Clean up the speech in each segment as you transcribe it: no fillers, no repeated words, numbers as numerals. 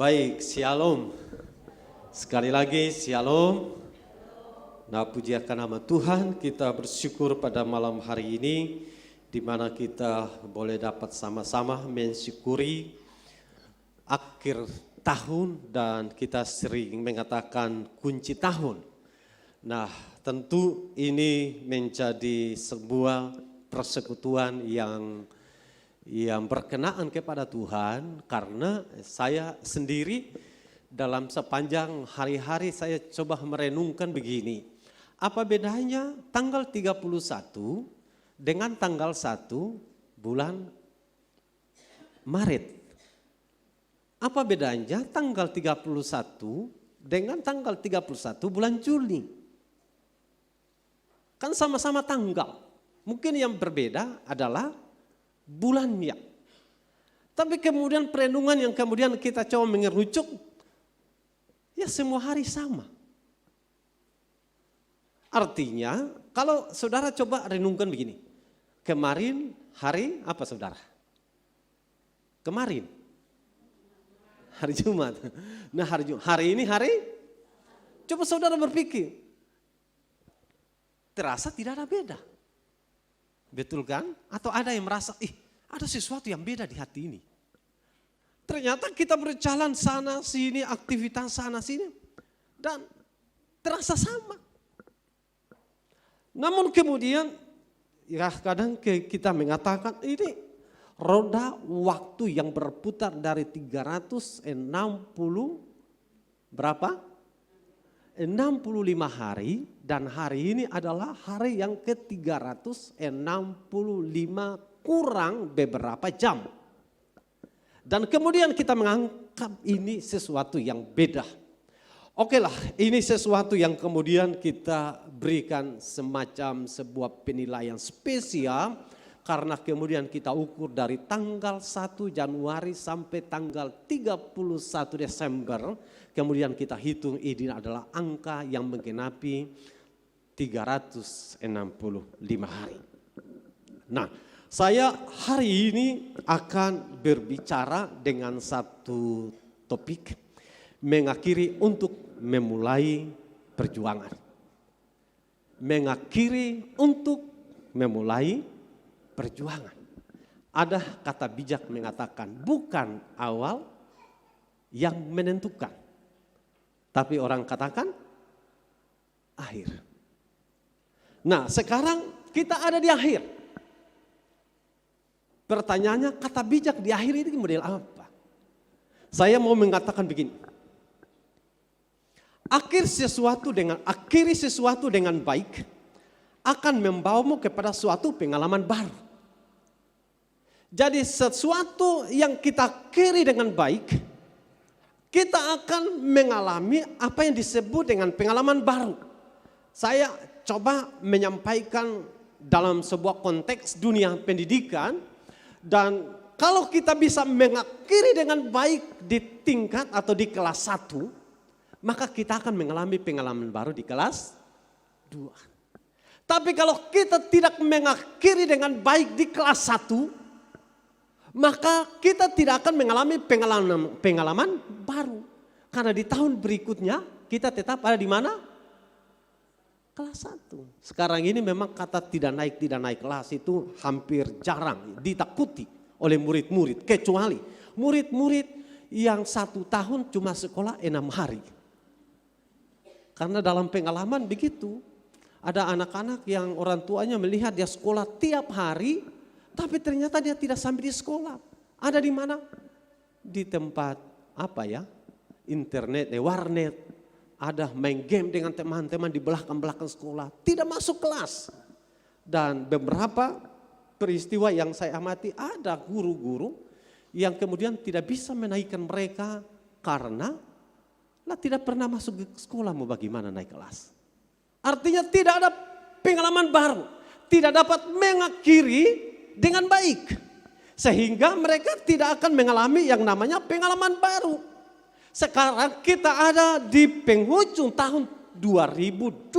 Baik, shalom. Sekali lagi shalom. Nah, puji akan nama Tuhan, kita bersyukur pada malam hari ini di mana kita boleh dapat sama-sama mensyukuri akhir tahun dan kita sering mengatakan kunci tahun. Nah, tentu ini menjadi sebuah persekutuan yang berkenaan kepada Tuhan, karena saya sendiri dalam sepanjang hari-hari saya coba merenungkan begini. Apa bedanya tanggal 31 dengan tanggal 1 bulan Maret? Apa bedanya tanggal 31 dengan tanggal 31 bulan Juli? Kan sama-sama tanggal. Mungkin yang berbeda adalah bulannya. Tapi kemudian perenungan yang kemudian kita coba mengerucut, ya semua hari sama. Artinya kalau saudara coba renungkan begini. Kemarin hari apa saudara? Kemarin. Hari Jumat. Nah hari Jumat. Hari ini hari? Coba saudara berpikir. Terasa tidak ada beda. Betul kan? Atau ada yang merasa, ada sesuatu yang beda di hati ini. Ternyata kita berjalan sana sini, aktivitas sana sini, dan terasa sama. Namun kemudian, ya kadang kita mengatakan ini roda waktu yang berputar dari 360 berapa? 65 hari, dan hari ini adalah hari yang ke-365 kurang beberapa jam. Dan kemudian kita menganggap ini sesuatu yang beda. Oke lah, ini sesuatu yang kemudian kita berikan semacam sebuah penilaian spesial, karena kemudian kita ukur dari tanggal 1 Januari sampai tanggal 31 Desember. Kemudian kita hitung ini adalah angka yang menggenapi 365 hari. Nah, saya hari ini akan berbicara dengan satu topik, mengakhiri untuk memulai perjuangan. Mengakhiri untuk memulai perjuangan. Ada kata bijak mengatakan bukan awal yang menentukan, tapi orang katakan akhir. Nah, sekarang kita ada di akhir. Pertanyaannya, kata bijak di akhir ini model apa? Saya mau mengatakan begini. Akhiri sesuatu dengan baik akan membawamu kepada suatu pengalaman baru. Jadi sesuatu yang kita akhiri dengan baik, kita akan mengalami apa yang disebut dengan pengalaman baru. Saya coba menyampaikan dalam sebuah konteks dunia pendidikan, dan kalau kita bisa mengakhiri dengan baik di tingkat atau di kelas 1, maka kita akan mengalami pengalaman baru di kelas 2. Tapi kalau kita tidak mengakhiri dengan baik di kelas 1, maka kita tidak akan mengalami pengalaman baru. Karena di tahun berikutnya kita tetap ada di mana? Kelas 1. Sekarang ini memang kata tidak naik kelas itu hampir jarang ditakuti oleh murid-murid. Kecuali murid-murid yang 1 tahun cuma sekolah 6 hari. Karena dalam pengalaman begitu. Ada anak-anak yang orang tuanya melihat dia sekolah tiap hari, tapi ternyata dia tidak sampai di sekolah. Ada di mana? Di tempat internet, warnet. Ada main game dengan teman-teman di belakang-belakang sekolah. Tidak masuk kelas. Dan beberapa peristiwa yang saya amati, ada guru-guru yang kemudian tidak bisa menaikkan mereka karena tidak pernah masuk ke sekolah, mau bagaimana naik kelas. Artinya tidak ada pengalaman baru. Tidak dapat mengakhiri dengan baik. Sehingga mereka tidak akan mengalami yang namanya pengalaman baru. Sekarang kita ada di penghujung tahun 2022.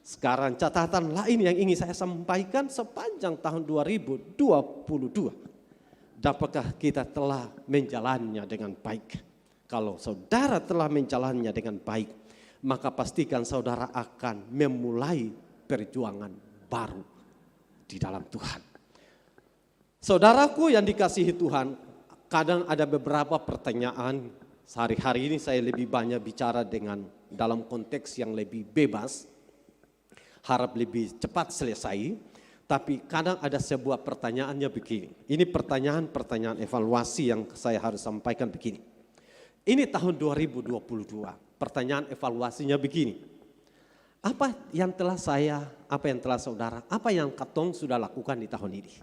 Sekarang catatan lain yang ingin saya sampaikan sepanjang tahun 2022. dapatkah kita telah menjalannya dengan baik? Kalau saudara telah menjalannya dengan baik, maka pastikan saudara akan memulai perjuangan baru di dalam Tuhan. Saudaraku yang dikasihi Tuhan, kadang ada beberapa pertanyaan. Sehari-hari ini saya lebih banyak bicara dengan dalam konteks yang lebih bebas, harap lebih cepat selesai. Tapi kadang ada sebuah pertanyaannya begini. Ini pertanyaan evaluasi yang saya harus sampaikan begini. Ini tahun 2022, pertanyaan evaluasinya begini. Apa yang telah saudara, apa yang katong sudah lakukan di tahun ini?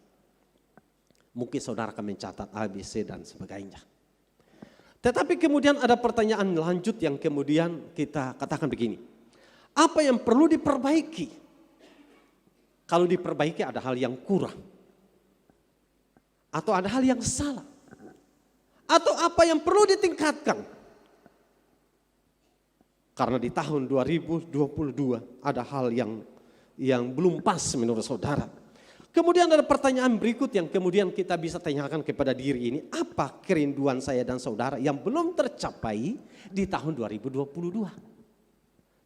Mungkin saudara akan mencatat A, B, C dan sebagainya. Tetapi kemudian ada pertanyaan lanjut yang kemudian kita katakan begini. Apa yang perlu diperbaiki? Kalau diperbaiki ada hal yang kurang. Atau ada hal yang salah. Atau apa yang perlu ditingkatkan. Karena di tahun 2022 ada hal yang belum pas menurut saudara. Kemudian ada pertanyaan berikut yang kemudian kita bisa tanyakan kepada diri ini. Apa kerinduan saya dan saudara yang belum tercapai di tahun 2022?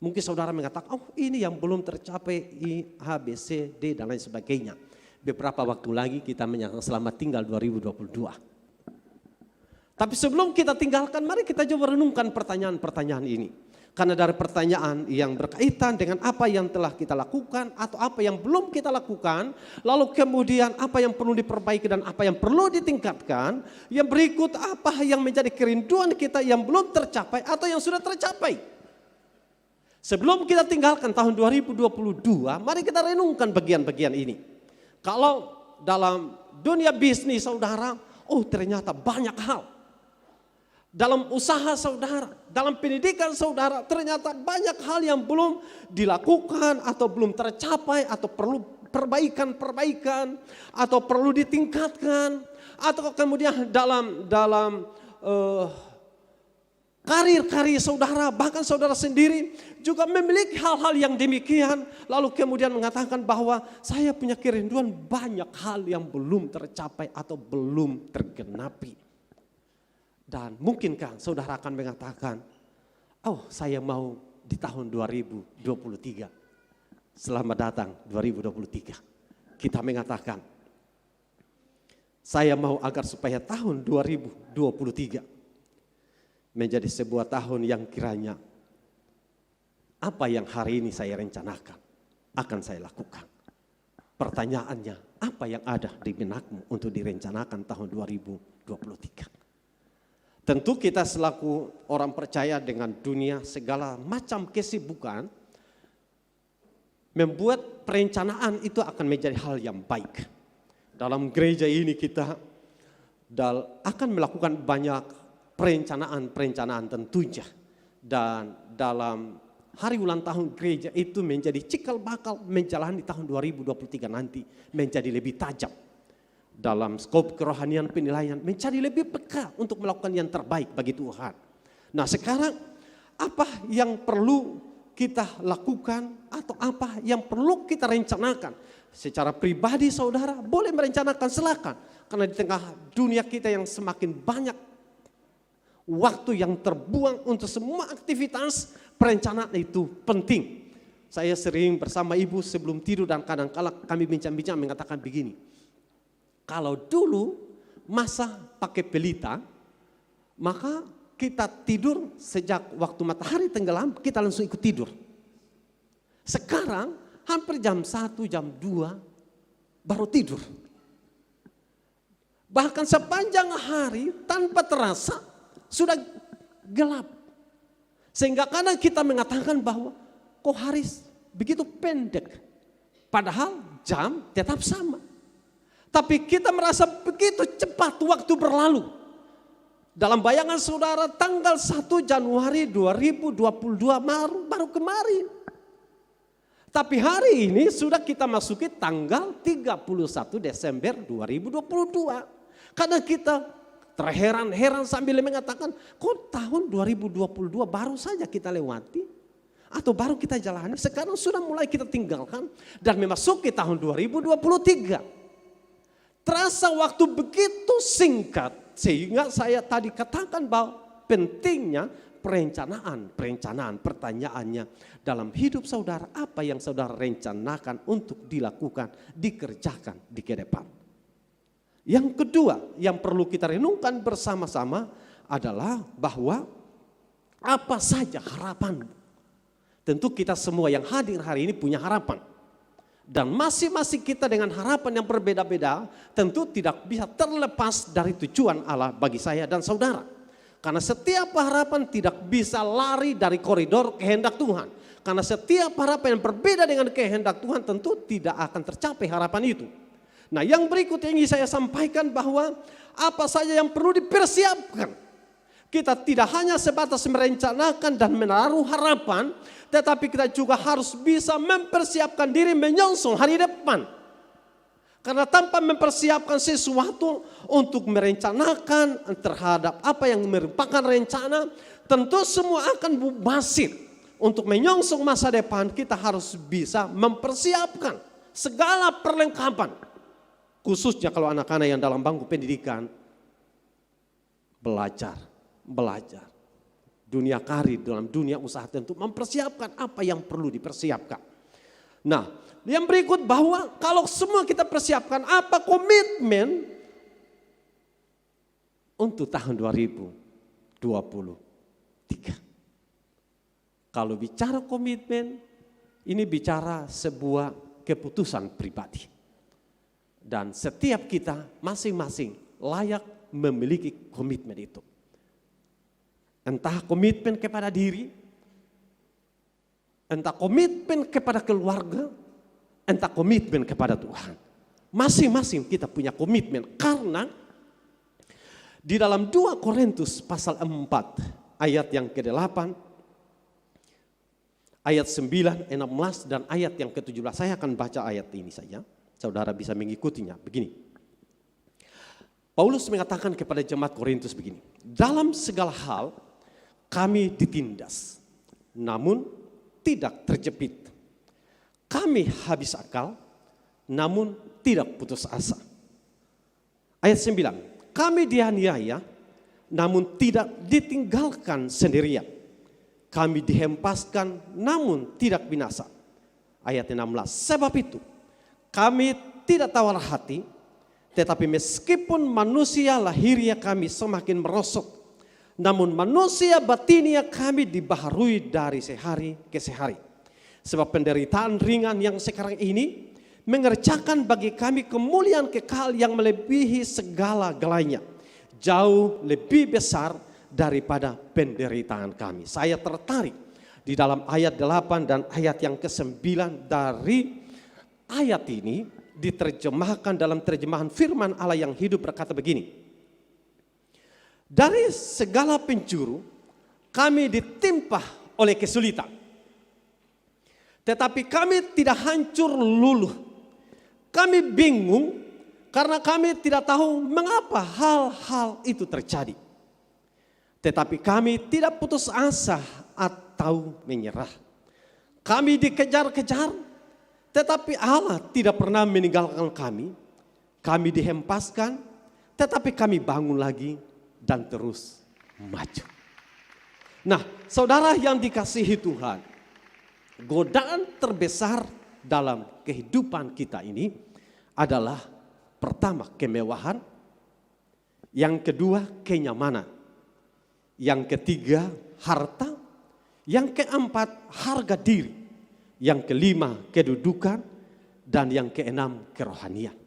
Mungkin saudara mengatakan, oh ini yang belum tercapai I, H, B, C, D dan lain sebagainya. Beberapa waktu lagi kita menyatakan selamat tinggal 2022. Tapi sebelum kita tinggalkan, mari kita coba renungkan pertanyaan-pertanyaan ini. Karena dari pertanyaan yang berkaitan dengan apa yang telah kita lakukan atau apa yang belum kita lakukan, lalu kemudian apa yang perlu diperbaiki dan apa yang perlu ditingkatkan, yang berikut apa yang menjadi kerinduan kita yang belum tercapai atau yang sudah tercapai. Sebelum kita tinggalkan tahun 2022, mari kita renungkan bagian-bagian ini. Kalau dalam dunia bisnis saudara, oh ternyata banyak hal. Dalam usaha saudara, dalam pendidikan saudara, ternyata banyak hal yang belum dilakukan atau belum tercapai atau perlu perbaikan-perbaikan atau perlu ditingkatkan. Atau kemudian dalam karir-karir saudara, bahkan saudara sendiri juga memiliki hal-hal yang demikian. Lalu kemudian mengatakan bahwa saya punya kerinduan banyak hal yang belum tercapai atau belum tergenapi. Dan mungkinkah saudara akan mengatakan, oh saya mau di tahun 2023. Selamat datang 2023. Kita mengatakan, saya mau agar supaya tahun 2023 menjadi sebuah tahun yang kiranya apa yang hari ini saya rencanakan akan saya lakukan. Pertanyaannya, apa yang ada di benakmu untuk direncanakan tahun 2023? Tentu kita selaku orang percaya dengan dunia segala macam kesibukan, membuat perencanaan itu akan menjadi hal yang baik. Dalam gereja ini kita akan melakukan banyak perencanaan tentunya. Dan dalam hari ulang tahun gereja itu menjadi cikal bakal menjalani tahun 2023 nanti menjadi lebih tajam. Dalam skop kerohanian penilaian menjadi lebih peka untuk melakukan yang terbaik bagi Tuhan. Nah sekarang apa yang perlu kita lakukan atau apa yang perlu kita rencanakan? Secara pribadi saudara boleh merencanakan, silakan. Karena di tengah dunia kita yang semakin banyak waktu yang terbuang untuk semua aktivitas, perencanaan itu penting. Saya sering bersama ibu sebelum tidur dan kadang-kala kami bincang-bincang mengatakan begini. Kalau dulu masa pakai pelita, maka kita tidur sejak waktu matahari tenggelam, kita langsung ikut tidur. Sekarang hampir jam 1, jam 2 baru tidur. Bahkan sepanjang hari tanpa terasa sudah gelap. Sehingga kadang kita mengatakan bahwa kok hari begitu pendek. Padahal jam tetap sama. Tapi kita merasa begitu cepat waktu berlalu. Dalam bayangan saudara tanggal 1 Januari 2022 baru kemarin. Tapi hari ini sudah kita masuki tanggal 31 Desember 2022. Karena kita terheran-heran sambil mengatakan, kok tahun 2022 baru saja kita lewati? Atau baru kita jalani, sekarang sudah mulai kita tinggalkan dan memasuki tahun 2023. Terasa waktu begitu singkat, sehingga saya tadi katakan bahwa pentingnya perencanaan. Pertanyaannya, dalam hidup saudara, apa yang saudara rencanakan untuk dilakukan, dikerjakan di ke depan. Yang kedua yang perlu kita renungkan bersama-sama adalah bahwa apa saja harapan. Tentu kita semua yang hadir hari ini punya harapan. Dan masing-masing kita dengan harapan yang berbeda-beda tentu tidak bisa terlepas dari tujuan Allah bagi saya dan saudara. Karena setiap harapan tidak bisa lari dari koridor kehendak Tuhan. Karena setiap harapan yang berbeda dengan kehendak Tuhan tentu tidak akan tercapai harapan itu. Nah, yang berikut yang ingin saya sampaikan bahwa apa saja yang perlu dipersiapkan. Kita tidak hanya sebatas merencanakan dan menaruh harapan, tetapi kita juga harus bisa mempersiapkan diri menyongsong hari depan. Karena tanpa mempersiapkan sesuatu untuk merencanakan terhadap apa yang merupakan rencana, tentu semua akan mubazir. Untuk menyongsong masa depan kita harus bisa mempersiapkan segala perlengkapan. Khususnya kalau anak-anak yang dalam bangku pendidikan belajar. Dunia karir dalam dunia usaha tentu mempersiapkan apa yang perlu dipersiapkan. Nah, yang berikut bahwa kalau semua kita persiapkan apa komitmen untuk tahun 2023. Kalau bicara komitmen, ini bicara sebuah keputusan pribadi. Dan setiap kita masing-masing layak memiliki komitmen itu. Entah komitmen kepada diri, entah komitmen kepada keluarga, entah komitmen kepada Tuhan. Masing-masing kita punya komitmen karena di dalam 2 Korintus pasal 4 ayat yang ke-8, ayat 9, 16 dan ayat yang ke-17. Saya akan baca ayat ini saja, saudara bisa mengikutinya. Begini, Paulus mengatakan kepada jemaat Korintus begini, dalam segala hal kami ditindas, namun tidak terjepit. Kami habis akal, namun tidak putus asa. Ayat 9, kami dianiaya, namun tidak ditinggalkan sendirian. Kami dihempaskan, namun tidak binasa. Ayat 16, sebab itu kami tidak tawar hati, tetapi meskipun manusia lahirnya kami semakin merosot, namun manusia batinnya kami dibaharui dari sehari ke sehari. Sebab penderitaan ringan yang sekarang ini mengerjakan bagi kami kemuliaan kekal yang melebihi segala-galanya. Jauh lebih besar daripada penderitaan kami. Saya tertarik di dalam ayat 8 dan ayat yang ke-9 dari ayat ini diterjemahkan dalam terjemahan firman Allah yang hidup berkata begini. Dari segala penjuru kami ditimpa oleh kesulitan. Tetapi kami tidak hancur luluh. Kami bingung karena kami tidak tahu mengapa hal-hal itu terjadi. Tetapi kami tidak putus asa atau menyerah. Kami dikejar-kejar, tetapi Allah tidak pernah meninggalkan kami. Kami dihempaskan, tetapi kami bangun lagi dan terus maju. Nah, saudara yang dikasihi Tuhan, godaan terbesar dalam kehidupan kita ini adalah pertama kemewahan, yang kedua kenyamanan, yang ketiga harta, yang keempat harga diri, yang kelima kedudukan, dan yang keenam kerohanian.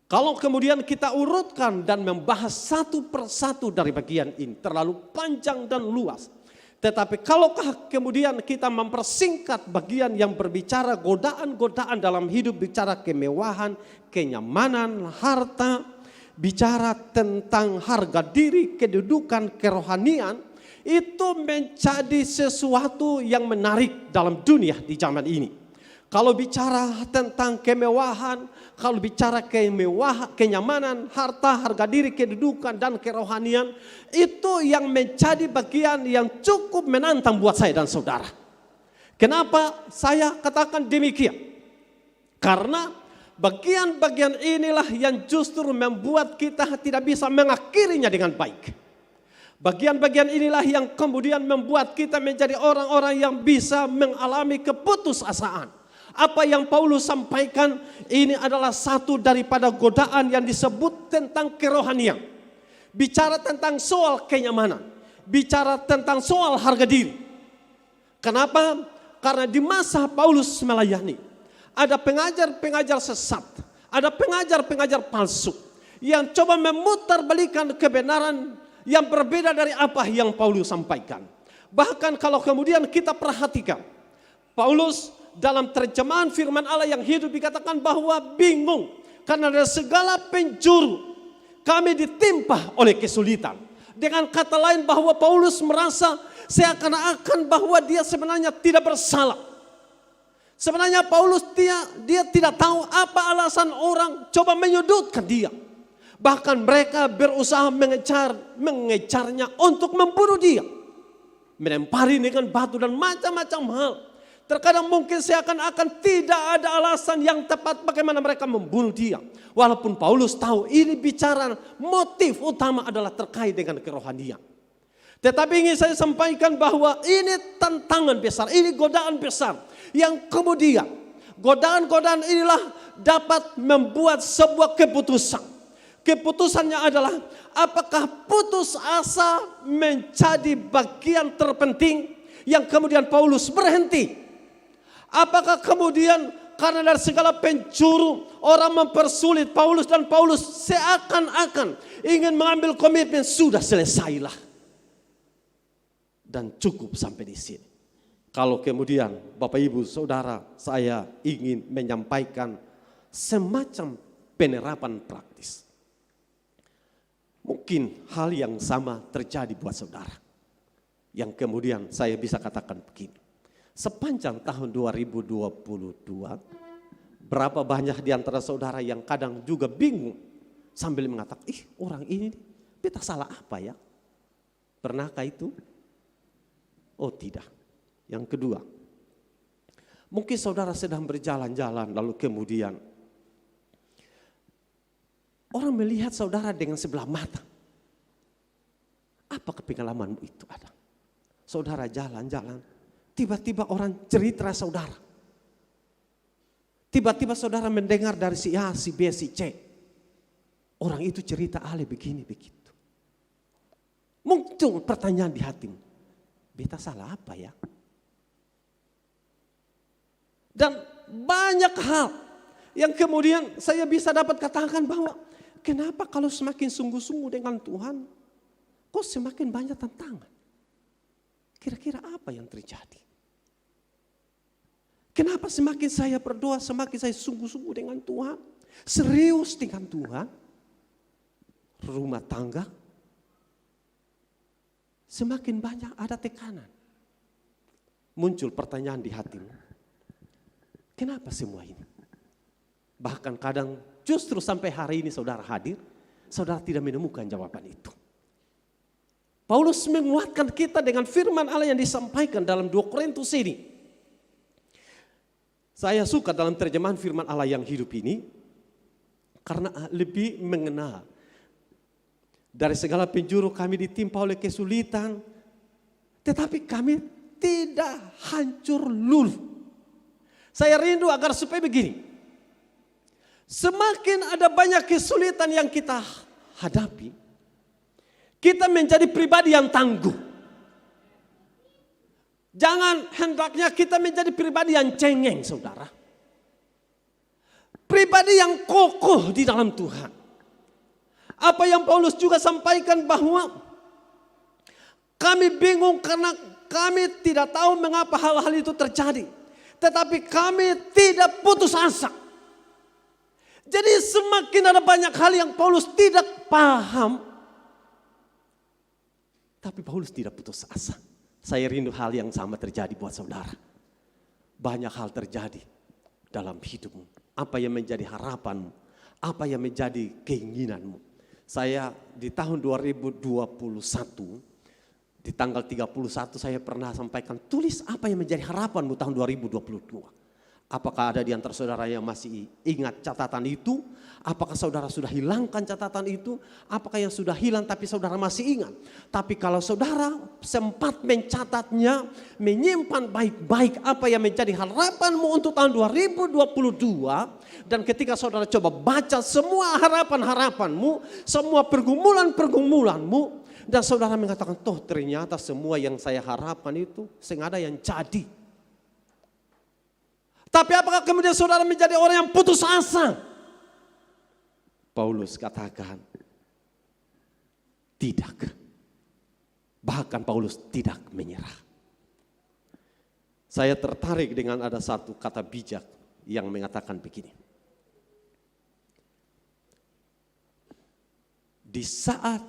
Kalau kemudian kita urutkan dan membahas satu persatu dari bagian ini terlalu panjang dan luas. Tetapi kalaukah kemudian kita mempersingkat bagian yang berbicara godaan-godaan dalam hidup, bicara kemewahan, kenyamanan, harta, bicara tentang harga diri, kedudukan, kerohanian, itu menjadi sesuatu yang menarik dalam dunia di zaman ini. Kalau bicara tentang kemewahan, kalau bicara kenyamanan, harta, harga diri, kedudukan, dan kerohanian, itu yang menjadi bagian yang cukup menantang buat saya dan saudara. Kenapa saya katakan demikian? Karena Bagian-bagian inilah yang justru membuat kita tidak bisa mengakhirinya dengan baik. Bagian-bagian inilah yang kemudian membuat kita menjadi orang-orang yang bisa mengalami keputusasaan. Apa yang Paulus sampaikan ini adalah satu daripada godaan yang disebut tentang kerohanian. Bicara tentang soal kenyamanan, bicara tentang soal harga diri. Kenapa? Karena di masa Paulus melayani, ada pengajar-pengajar sesat, ada pengajar-pengajar palsu yang coba memutarbalikkan kebenaran yang berbeda dari apa yang Paulus sampaikan. Bahkan kalau kemudian kita perhatikan, Paulus dalam terjemahan firman Allah yang hidup dikatakan bahwa bingung karena dari segala penjuru kami ditimpa oleh kesulitan. Dengan kata lain bahwa Paulus merasa seakan-akan bahwa dia sebenarnya tidak bersalah. Sebenarnya Paulus dia tidak tahu apa alasan orang coba menyudutkan dia. Bahkan mereka berusaha mengejarnya untuk membunuh dia. Melempari dengan batu dan macam-macam hal. Terkadang mungkin seakan-akan tidak ada alasan yang tepat bagaimana mereka membunuh dia. Walaupun Paulus tahu ini bicara motif utama adalah terkait dengan kerohanian. Tetapi ingin saya sampaikan bahwa ini tantangan besar, ini godaan besar. Yang kemudian godaan-godaan inilah dapat membuat sebuah keputusan. Keputusannya adalah apakah putus asa menjadi bagian terpenting yang kemudian Paulus berhenti. Apakah kemudian karena dari segala penjuru orang mempersulit Paulus dan Paulus seakan-akan ingin mengambil komitmen sudah selesailah. Dan cukup sampai di sini. Kalau kemudian Bapak Ibu Saudara saya ingin menyampaikan semacam penerapan praktis. Mungkin hal yang sama terjadi buat saudara. Yang kemudian saya bisa katakan begini. Sepanjang tahun 2022, berapa banyak di antara saudara yang kadang juga bingung sambil mengatakan, orang ini beta salah apa ya? Pernahkah itu? Oh tidak. Yang kedua, mungkin saudara sedang berjalan-jalan lalu kemudian orang melihat saudara dengan sebelah mata. Apa pengalamanmu itu ada? Saudara jalan-jalan, tiba-tiba orang cerita saudara. Tiba-tiba saudara mendengar dari si A, si B, si C. Orang itu cerita begini begitu. Muncul pertanyaan di hatimu. Beta salah apa ya? Dan banyak hal yang kemudian saya bisa dapat katakan bahwa kenapa kalau semakin sungguh-sungguh dengan Tuhan, kok semakin banyak tantangan? Kira-kira apa yang terjadi? Kenapa semakin saya berdoa, semakin saya sungguh-sungguh dengan Tuhan, serius dengan Tuhan, rumah tangga, semakin banyak ada tekanan. Muncul pertanyaan di hatimu. Kenapa semua ini? Bahkan kadang justru sampai hari ini saudara hadir, saudara tidak menemukan jawaban itu. Paulus menguatkan kita dengan firman Allah yang disampaikan dalam 2 Korintus ini. Saya suka dalam terjemahan firman Allah yang hidup ini, karena lebih mengenal. Dari segala penjuru kami ditimpa oleh kesulitan, tetapi kami tidak hancur luluh. Saya rindu agar supaya begini. Semakin ada banyak kesulitan yang kita hadapi, kita menjadi pribadi yang tangguh. Jangan hendaknya kita menjadi pribadi yang cengeng, saudara. Pribadi yang kokoh di dalam Tuhan. Apa yang Paulus juga sampaikan bahwa kami bingung karena kami tidak tahu mengapa hal-hal itu terjadi. Tetapi kami tidak putus asa. Jadi semakin ada banyak hal yang Paulus tidak paham. Tapi Paulus tidak putus asa. Saya rindu hal yang sama terjadi buat saudara. Banyak hal terjadi dalam hidupmu. Apa yang menjadi harapanmu. Apa yang menjadi keinginanmu. Saya di tahun 2021, di tanggal 31 saya pernah sampaikan, tulis apa yang menjadi harapanmu tahun 2022. Apakah ada di antara saudara yang masih ingat catatan itu? Apakah saudara sudah hilangkan catatan itu? Apakah yang sudah hilang tapi saudara masih ingat? Tapi kalau saudara sempat mencatatnya, menyimpan baik-baik apa yang menjadi harapanmu untuk tahun 2022. Dan ketika saudara coba baca semua harapan-harapanmu, semua pergumulan-pergumulanmu. Dan saudara mengatakan, toh ternyata semua yang saya harapkan itu sengaja yang jadi. Tapi apakah kemudian saudara menjadi orang yang putus asa? Paulus katakan, tidak. Bahkan Paulus tidak menyerah. Saya tertarik dengan ada satu kata bijak yang mengatakan begini. Di saat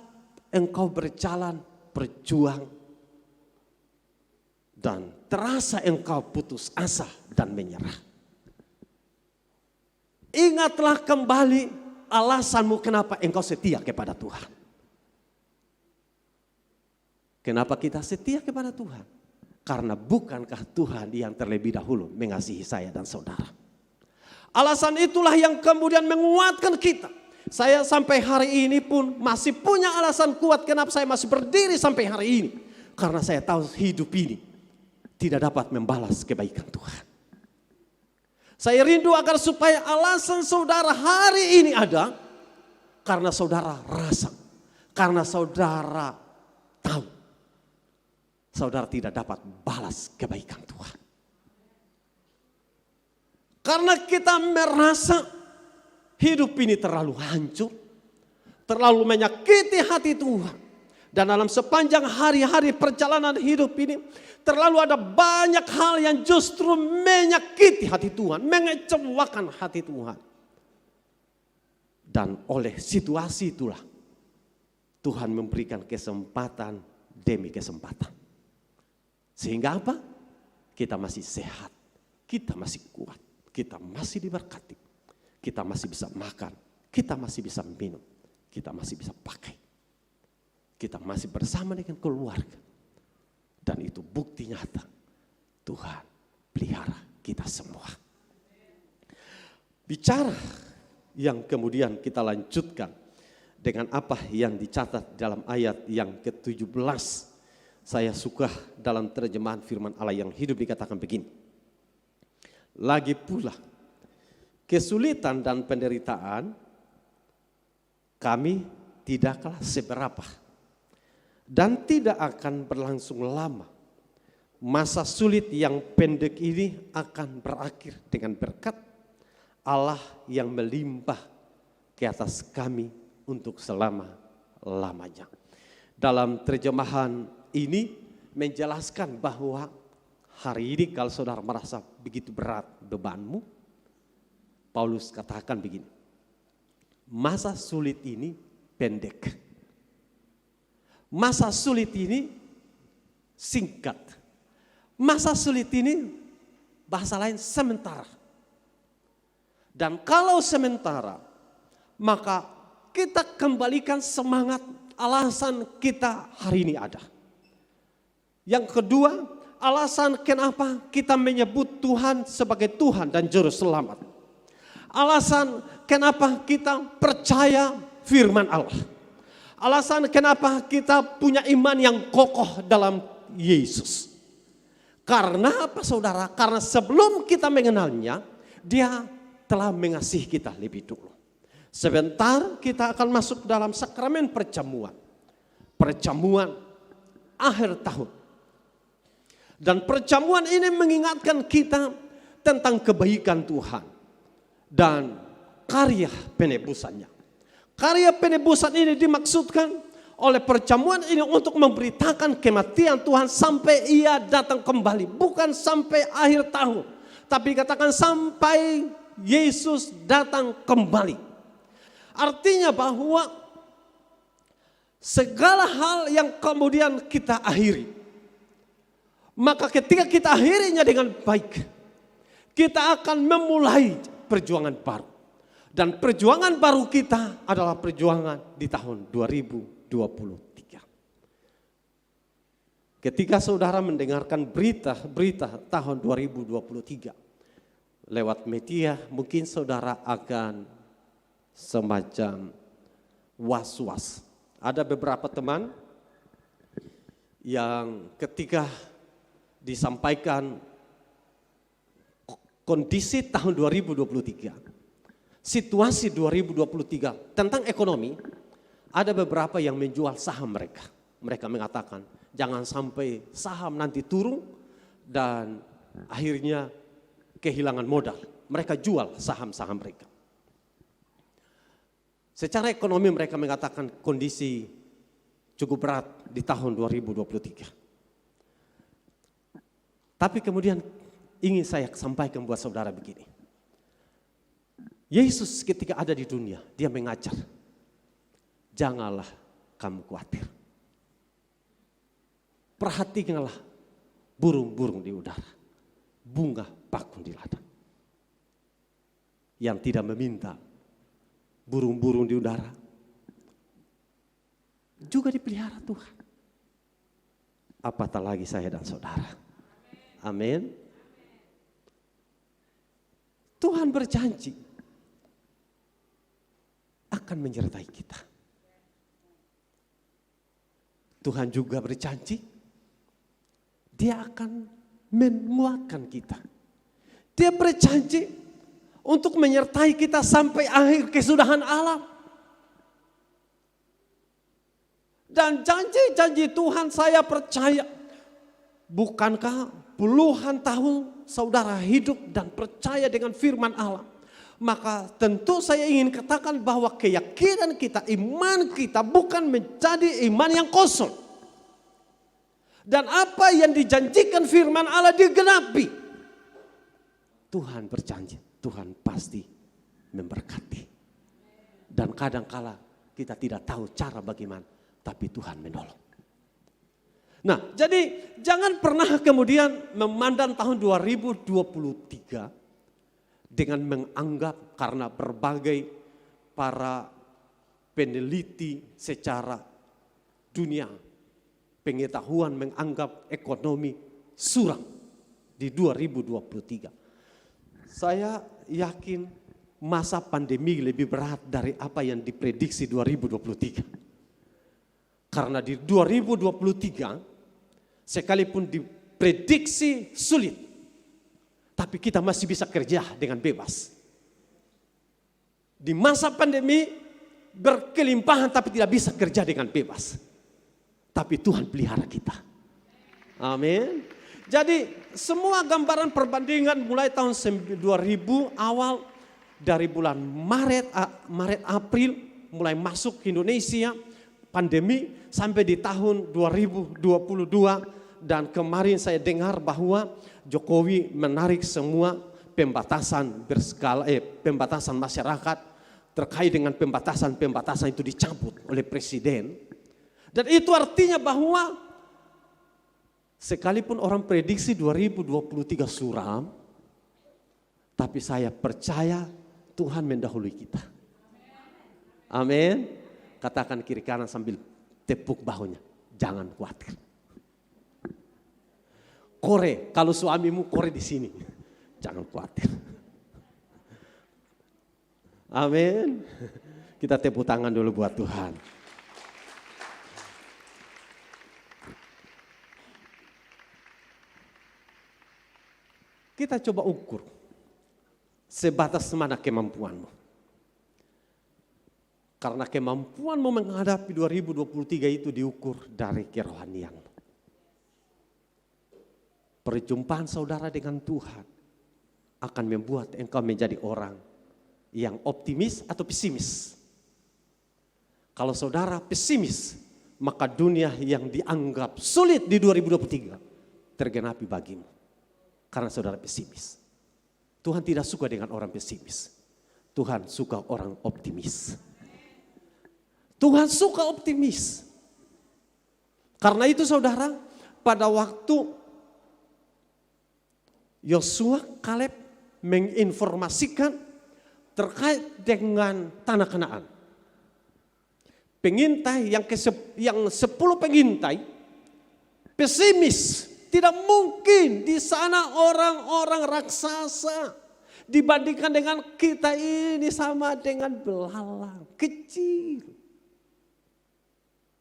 engkau berjalan, berjuang, dan terasa engkau putus asa dan menyerah, ingatlah kembali alasanmu kenapa engkau setia kepada Tuhan. Kenapa kita setia kepada Tuhan? Karena bukankah Tuhan yang terlebih dahulu mengasihi saya dan saudara? Alasan itulah yang kemudian menguatkan kita. Saya sampai hari ini pun masih punya alasan kuat kenapa saya masih berdiri sampai hari ini. Karena saya tahu hidup ini tidak dapat membalas kebaikan Tuhan. Saya rindu agar supaya alasan saudara hari ini ada. Karena saudara rasa. Karena saudara tahu. Saudara tidak dapat balas kebaikan Tuhan. Karena kita merasa hidup ini terlalu hancur. Terlalu menyakiti hati Tuhan. Dan dalam sepanjang hari-hari perjalanan hidup ini, terlalu ada banyak hal yang justru menyakiti hati Tuhan, mengecewakan hati Tuhan. Dan oleh situasi itulah, Tuhan memberikan kesempatan demi kesempatan. Sehingga apa? Kita masih sehat, kita masih kuat, kita masih diberkati, kita masih bisa makan, kita masih bisa minum, kita masih bisa pakai. Kita masih bersama dengan keluarga. Dan itu bukti nyata. Tuhan pelihara kita semua. Bicara yang kemudian kita lanjutkan dengan apa yang dicatat dalam ayat yang ke-17. Saya suka dalam terjemahan firman Allah yang hidup dikatakan begini. Lagi pula kesulitan dan penderitaan kami tidaklah seberapa. Dan tidak akan berlangsung lama. Masa sulit yang pendek ini akan berakhir dengan berkat Allah yang melimpah ke atas kami untuk selama-lamanya. Dalam terjemahan ini menjelaskan bahwa hari ini kalau saudara merasa begitu berat bebanmu, Paulus katakan begini, masa sulit ini pendek. Masa sulit ini singkat. Masa sulit ini bahasa lain sementara. Dan kalau sementara, maka kita kembalikan semangat alasan kita hari ini ada. Yang kedua, alasan kenapa kita menyebut Tuhan sebagai Tuhan dan Juru Selamat. Alasan kenapa kita percaya firman Allah. Alasan kenapa kita punya iman yang kokoh dalam Yesus. Karena apa saudara? Karena sebelum kita mengenalnya, dia telah mengasihi kita lebih dulu. Sebentar kita akan masuk dalam sakramen perjamuan. Perjamuan akhir tahun. Dan perjamuan ini mengingatkan kita tentang kebaikan Tuhan. Dan karya penebusannya. Karya penebusan ini dimaksudkan oleh perjamuan ini untuk memberitakan kematian Tuhan sampai ia datang kembali. Bukan sampai akhir tahun. Tapi katakan sampai Yesus datang kembali. Artinya bahwa segala hal yang kemudian kita akhiri. Maka ketika kita akhirinya dengan baik. Kita akan memulai perjuangan baru. Dan perjuangan baru kita adalah perjuangan di tahun 2023. Ketika saudara mendengarkan berita tahun 2023. lewat media mungkin saudara akan semacam was-was. Ada beberapa teman yang ketika disampaikan kondisi tahun 2023, situasi 2023 tentang ekonomi, ada beberapa yang menjual saham mereka. Mereka mengatakan jangan sampai saham nanti turun dan akhirnya kehilangan modal. Mereka jual saham-saham mereka. Secara ekonomi mereka mengatakan kondisi cukup berat di tahun 2023. Tapi kemudian ingin saya sampaikan buat saudara begini. Yesus ketika ada di dunia, dia mengajar. Janganlah kamu khawatir. Perhatikanlah burung-burung di udara. Bunga bakung di ladang. Yang tidak meminta burung-burung di udara juga dipelihara Tuhan. Apatah lagi saya dan saudara. Amin. Tuhan berjanji akan menyertai kita. Tuhan juga berjanji dia akan menguatkan kita. Dia berjanji untuk menyertai kita sampai akhir kesudahan alam. Dan janji-janji Tuhan saya percaya. Bukankah puluhan tahun saudara hidup dan percaya dengan firman Allah. Maka tentu saya ingin katakan bahwa keyakinan kita, iman kita bukan menjadi iman yang kosong. Dan apa yang dijanjikan firman Allah digenapi. Tuhan berjanji, Tuhan pasti memberkati. Dan kadangkala kita tidak tahu cara bagaimana, tapi Tuhan menolong. Nah, jadi jangan pernah kemudian memandang tahun 2023 dengan menganggap karena berbagai para peneliti secara dunia pengetahuan menganggap ekonomi suram di 2023. Saya yakin masa pandemi lebih berat dari apa yang diprediksi 2023. Karena di 2023 sekalipun diprediksi sulit, tapi kita masih bisa kerja dengan bebas. Di masa pandemi berkelimpahan tapi tidak bisa kerja dengan bebas. Tapi Tuhan pelihara kita. Amin. Jadi semua gambaran perbandingan mulai tahun 2000 awal dari bulan Maret April mulai masuk ke Indonesia pandemi sampai di tahun 2022 dan kemarin saya dengar bahwa Jokowi menarik semua pembatasan pembatasan masyarakat terkait dengan pembatasan itu dicabut oleh presiden. Dan itu artinya bahwa sekalipun orang prediksi 2023 suram, tapi saya percaya Tuhan mendahului kita. Amin. Katakan kiri kanan sambil tepuk bahunya, jangan khawatir. Kore, kalau suamimu kore di sini, jangan khawatir. Amin. Kita tepuk tangan dulu buat Tuhan. Kita coba ukur sebatas mana kemampuanmu. Karena kemampuanmu menghadapi 2023 itu diukur dari kerohanianmu. Perjumpaan saudara dengan Tuhan akan membuat engkau menjadi orang yang optimis atau pesimis. Kalau saudara pesimis, maka dunia yang dianggap sulit di 2023 tergenapi bagimu. Karena saudara pesimis. Tuhan tidak suka dengan orang pesimis. Tuhan suka orang optimis. Tuhan suka optimis. Karena itu saudara, pada waktu Yosua Kaleb menginformasikan terkait dengan tanah Kanaan. Pengintai yang 10 pengintai pesimis. Tidak mungkin di sana orang-orang raksasa. Dibandingkan dengan kita ini sama dengan belalang kecil.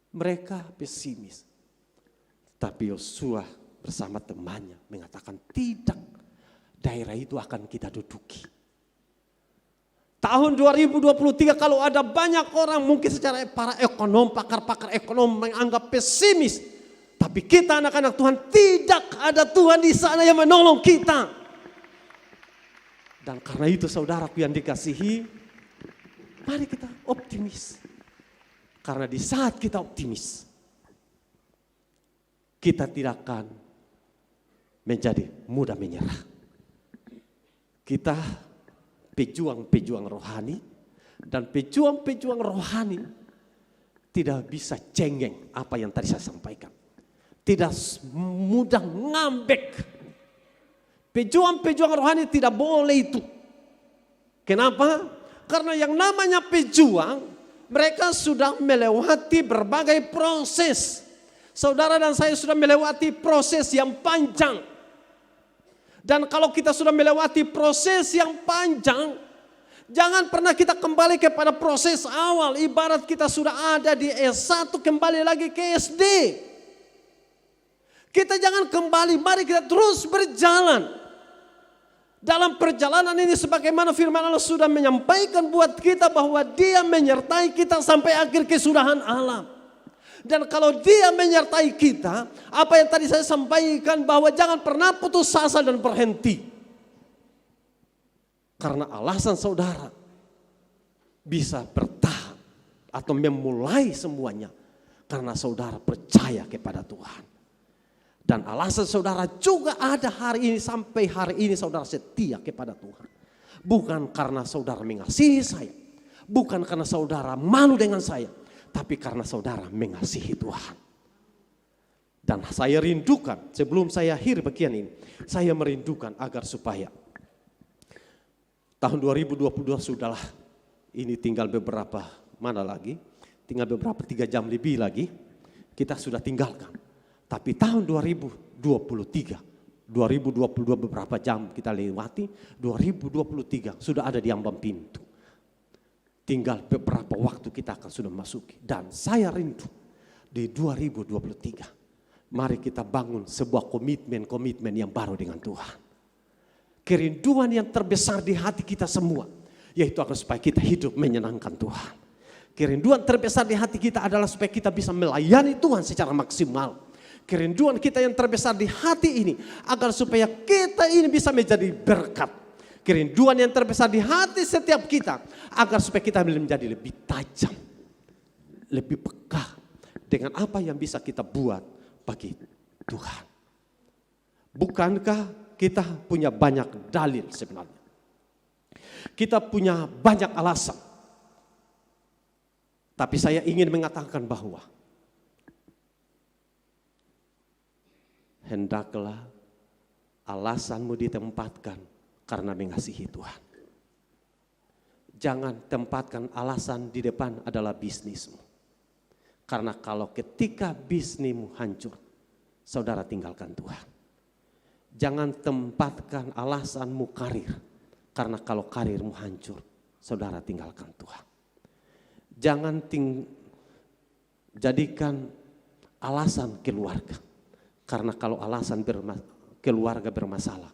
Mereka pesimis. Tapi Yosua bersama temannya mengatakan tidak, daerah itu akan kita duduki. Tahun 2023 kalau ada banyak orang mungkin secara para ekonom, pakar-pakar ekonom menganggap pesimis. Tapi kita anak-anak Tuhan tidak ada Tuhan di sana yang menolong kita. Dan karena itu saudaraku yang dikasihi, mari kita optimis. Karena di saat kita optimis, kita tidak akan menjadi mudah menyerah. Kita pejuang-pejuang rohani, dan pejuang-pejuang rohani tidak bisa cengeng apa yang tadi saya sampaikan. Tidak mudah ngambek. Pejuang-pejuang rohani tidak boleh itu. Kenapa? Karena yang namanya pejuang, mereka sudah melewati berbagai proses. Saudara dan saya sudah melewati proses yang panjang. Dan kalau kita sudah melewati proses yang panjang, jangan pernah kita kembali kepada proses awal. Ibarat kita sudah ada di S1 kembali lagi ke SD. Kita jangan kembali, mari kita terus berjalan. Dalam perjalanan ini sebagaimana firman Allah sudah menyampaikan buat kita bahwa Dia menyertai kita sampai akhir kesudahan alam. Dan kalau Dia menyertai kita, apa yang tadi saya sampaikan bahwa jangan pernah putus asa dan berhenti. Karena alasan saudara bisa bertahan atau memulai semuanya karena saudara percaya kepada Tuhan. Dan alasan saudara juga ada hari ini sampai hari ini saudara setia kepada Tuhan. Bukan karena saudara mengasihi saya. Bukan karena saudara malu dengan saya. Tapi karena saudara mengasihi Tuhan. Dan saya rindukan sebelum saya akhir bagian ini. Saya merindukan agar supaya tahun 2022 sudahlah. Ini tinggal beberapa mana lagi. Tinggal beberapa 3 jam lebih lagi. Kita sudah tinggalkan. Tapi tahun 2023, 2022 beberapa jam kita lewati, 2023 sudah ada di ambang pintu. Tinggal beberapa waktu kita akan sudah masuki. Dan saya rindu di 2023, mari kita bangun sebuah komitmen yang baru dengan Tuhan. Kerinduan yang terbesar di hati kita semua, yaitu agar supaya kita hidup menyenangkan Tuhan. Kerinduan terbesar di hati kita adalah supaya kita bisa melayani Tuhan secara maksimal. Kerinduan kita yang terbesar di hati ini agar supaya kita ini bisa menjadi berkat. Kerinduan yang terbesar di hati setiap kita agar supaya kita menjadi lebih tajam, lebih peka dengan apa yang bisa kita buat bagi Tuhan. Bukankah kita punya banyak dalil sebenarnya? Kita punya banyak alasan. Tapi saya ingin mengatakan bahwa hendaklah alasanmu ditempatkan karena mengasihi Tuhan. Jangan tempatkan alasan di depan adalah bisnismu. Karena kalau ketika bisnismu hancur, saudara tinggalkan Tuhan. Jangan tempatkan alasanmu karir. Karena kalau karirmu hancur, saudara tinggalkan Tuhan. Jangan jadikan alasan keluarga. Karena kalau alasan keluarga bermasalah,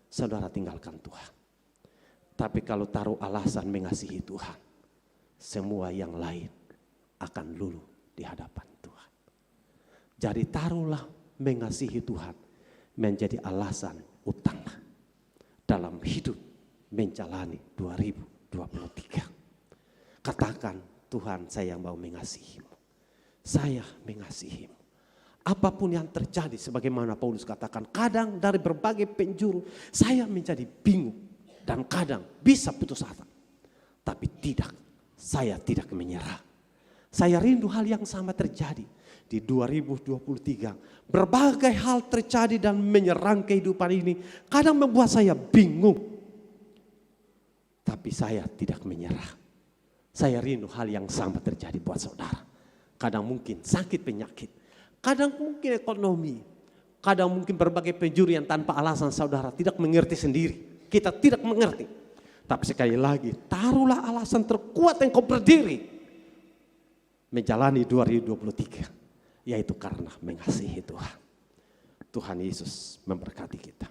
saudara tinggalkan Tuhan. Tapi kalau taruh alasan mengasihi Tuhan, semua yang lain akan luluh di hadapan Tuhan. Jadi taruhlah mengasihi Tuhan menjadi alasan utama dalam hidup menjalani 2023. Katakan, Tuhan, saya mau mengasihimu. Saya mengasihimu. Apapun yang terjadi, sebagaimana Paulus katakan, kadang dari berbagai penjuru saya menjadi bingung dan kadang bisa putus asa. Tapi tidak, saya tidak menyerah. Saya rindu hal yang sama terjadi di 2023. Berbagai hal terjadi dan menyerang kehidupan ini, kadang membuat saya bingung. Tapi saya tidak menyerah. Saya rindu hal yang sama terjadi buat saudara. Kadang mungkin sakit penyakit. Kadang mungkin ekonomi, kadang mungkin berbagai penjuru yang tanpa alasan saudara tidak mengerti sendiri. kita tidak mengerti. Tapi sekali lagi, taruhlah alasan terkuat yang kau berdiri menjalani 2023, yaitu karena mengasihi Tuhan. Tuhan Yesus memberkati kita.